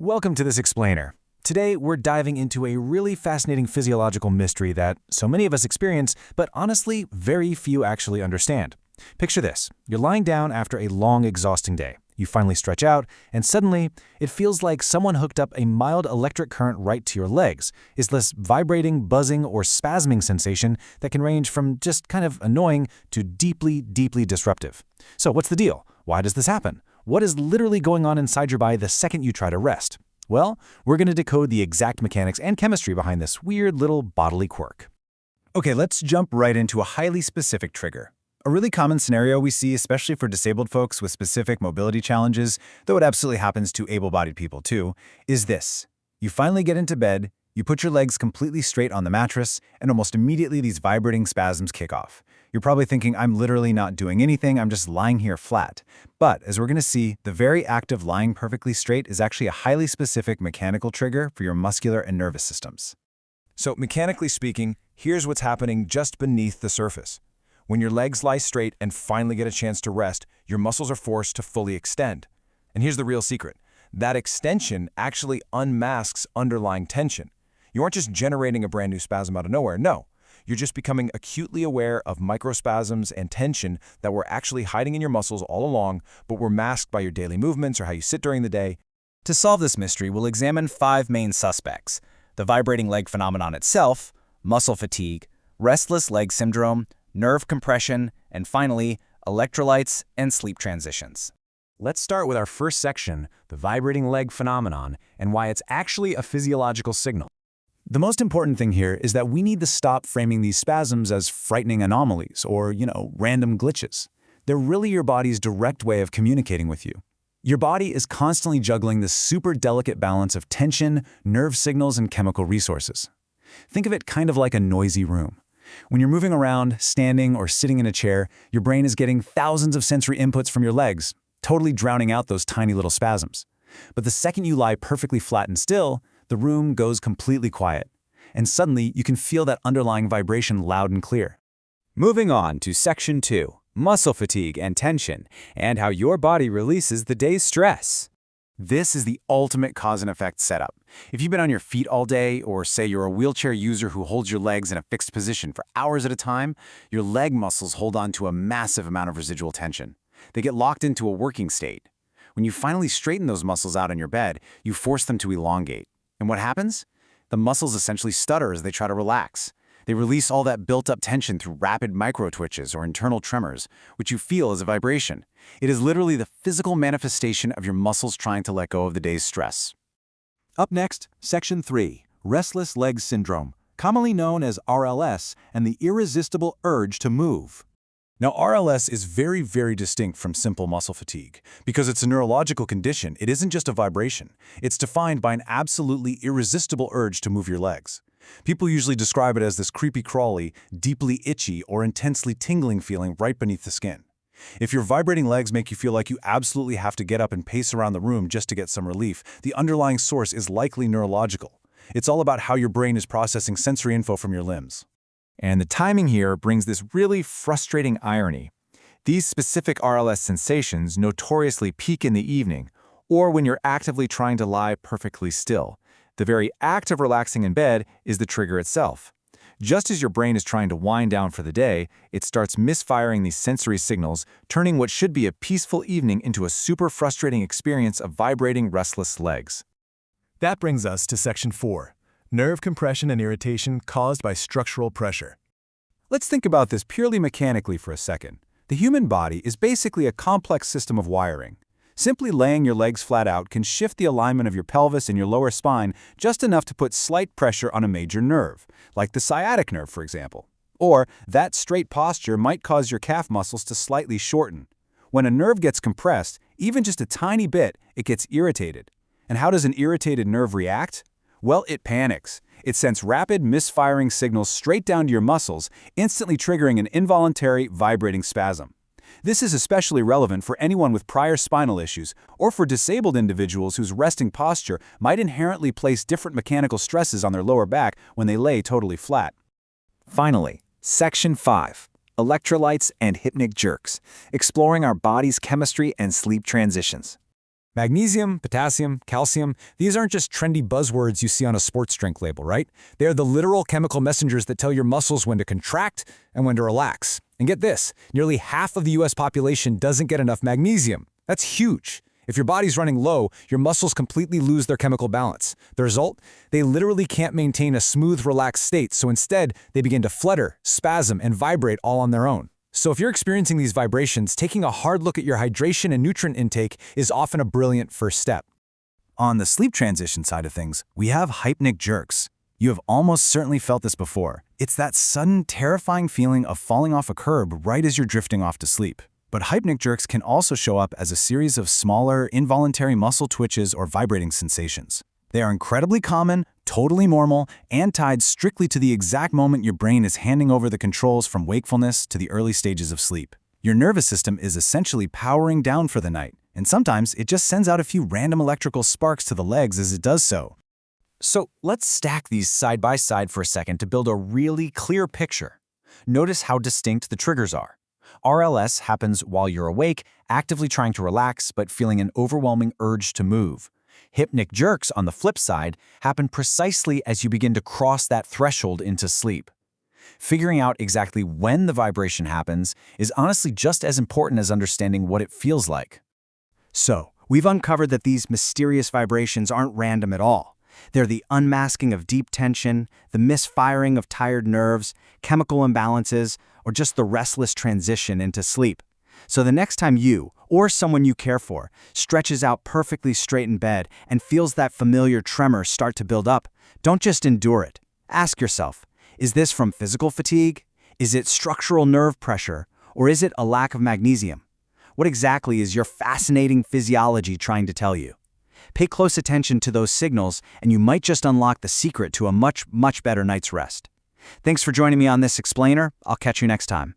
Welcome to this explainer. Today, we're diving into a really fascinating physiological mystery that so many of us experience, but honestly, very few actually understand. Picture this. You're lying down after a long, exhausting day. You finally stretch out, and suddenly, it feels like someone hooked up a mild electric current right to your legs. It's this vibrating, buzzing, or spasming sensation that can range from just kind of annoying to deeply, deeply disruptive. So what's the deal? Why does this happen? What is literally going on inside your body the second you try to rest? Well, we're going to decode the exact mechanics and chemistry behind this weird little bodily quirk. Okay, let's jump right into a highly specific trigger. A really common scenario we see, especially for disabled folks with specific mobility challenges, though it absolutely happens to able-bodied people too, is this. You finally get into bed, you put your legs completely straight on the mattress, and almost immediately these vibrating spasms kick off. You're probably thinking, I'm literally not doing anything, I'm just lying here flat. But, as we're going to see, the very act of lying perfectly straight is actually a highly specific mechanical trigger for your muscular and nervous systems. So, mechanically speaking, here's what's happening just beneath the surface. When your legs lie straight and finally get a chance to rest, your muscles are forced to fully extend. And here's the real secret. That extension actually unmasks underlying tension. You aren't just generating a brand new spasm out of nowhere, no. You're just becoming acutely aware of microspasms and tension that were actually hiding in your muscles all along, but were masked by your daily movements or how you sit during the day. To solve this mystery, we'll examine 5 main suspects: the vibrating leg phenomenon itself, muscle fatigue, restless leg syndrome, nerve compression, and finally, electrolytes and sleep transitions. Let's start with our first section, the vibrating leg phenomenon, and why it's actually a physiological signal. The most important thing here is that we need to stop framing these spasms as frightening anomalies or, random glitches. They're really your body's direct way of communicating with you. Your body is constantly juggling this super delicate balance of tension, nerve signals, and chemical resources. Think of it kind of like a noisy room. When you're moving around, standing, or sitting in a chair, your brain is getting thousands of sensory inputs from your legs, totally drowning out those tiny little spasms. But the second you lie perfectly flat and still, the room goes completely quiet, and suddenly you can feel that underlying vibration loud and clear. Moving on to Section 2, muscle fatigue and tension, and how your body releases the day's stress. This is the ultimate cause and effect setup. If you've been on your feet all day, or say you're a wheelchair user who holds your legs in a fixed position for hours at a time, your leg muscles hold on to a massive amount of residual tension. They get locked into a working state. When you finally straighten those muscles out on your bed, you force them to elongate. And what happens? The muscles essentially stutter as they try to relax. They release all that built-up tension through rapid micro-twitches or internal tremors, which you feel as a vibration. It is literally the physical manifestation of your muscles trying to let go of the day's stress. Up next, Section 3, Restless Legs Syndrome, commonly known as RLS, and the irresistible urge to move. Now, RLS is very, very distinct from simple muscle fatigue. Because it's a neurological condition, it isn't just a vibration. It's defined by an absolutely irresistible urge to move your legs. People usually describe it as this creepy-crawly, deeply itchy, or intensely tingling feeling right beneath the skin. If your vibrating legs make you feel like you absolutely have to get up and pace around the room just to get some relief, the underlying source is likely neurological. It's all about how your brain is processing sensory info from your limbs. And the timing here brings this really frustrating irony. These specific RLS sensations notoriously peak in the evening, or when you're actively trying to lie perfectly still. The very act of relaxing in bed is the trigger itself. Just as your brain is trying to wind down for the day, it starts misfiring these sensory signals, turning what should be a peaceful evening into a super frustrating experience of vibrating restless legs. That brings us to Section 4. Nerve compression and irritation caused by structural pressure. Let's think about this purely mechanically for a second. The human body is basically a complex system of wiring. Simply laying your legs flat out can shift the alignment of your pelvis and your lower spine just enough to put slight pressure on a major nerve, like the sciatic nerve, for example. Or that straight posture might cause your calf muscles to slightly shorten. When a nerve gets compressed, even just a tiny bit, it gets irritated. And how does an irritated nerve react? Well, it panics. It sends rapid, misfiring signals straight down to your muscles, instantly triggering an involuntary, vibrating spasm. This is especially relevant for anyone with prior spinal issues or for disabled individuals whose resting posture might inherently place different mechanical stresses on their lower back when they lay totally flat. Finally, Section 5, Electrolytes and Hypnic Jerks, exploring our body's chemistry and sleep transitions. Magnesium, potassium, calcium, these aren't just trendy buzzwords you see on a sports drink label, right? They are the literal chemical messengers that tell your muscles when to contract and when to relax. And get this, nearly half of the US population doesn't get enough magnesium. That's huge. If your body's running low, your muscles completely lose their chemical balance. The result? They literally can't maintain a smooth, relaxed state, so instead, they begin to flutter, spasm, and vibrate all on their own. So if you're experiencing these vibrations, taking a hard look at your hydration and nutrient intake is often a brilliant first step. On the sleep transition side of things, we have Hypnic jerks. You have almost certainly felt this before. It's that sudden, terrifying feeling of falling off a curb right as you're drifting off to sleep. But Hypnic jerks can also show up as a series of smaller, involuntary muscle twitches or vibrating sensations. They are incredibly common, totally normal, and tied strictly to the exact moment your brain is handing over the controls from wakefulness to the early stages of sleep. Your nervous system is essentially powering down for the night, and sometimes it just sends out a few random electrical sparks to the legs as it does so. So let's stack these side by side for a second to build a really clear picture. Notice how distinct the triggers are. RLS happens while you're awake, actively trying to relax but feeling an overwhelming urge to move. Hypnic jerks, on the flip side, happen precisely as you begin to cross that threshold into sleep. Figuring out exactly when the vibration happens is honestly just as important as understanding what it feels like. So, we've uncovered that these mysterious vibrations aren't random at all. They're the unmasking of deep tension, the misfiring of tired nerves, chemical imbalances, or just the restless transition into sleep. So the next time you, or someone you care for, stretches out perfectly straight in bed and feels that familiar tremor start to build up, don't just endure it. Ask yourself, is this from physical fatigue? Is it structural nerve pressure? Or is it a lack of magnesium? What exactly is your fascinating physiology trying to tell you? Pay close attention to those signals, and you might just unlock the secret to a much, much better night's rest. Thanks for joining me on this explainer. I'll catch you next time.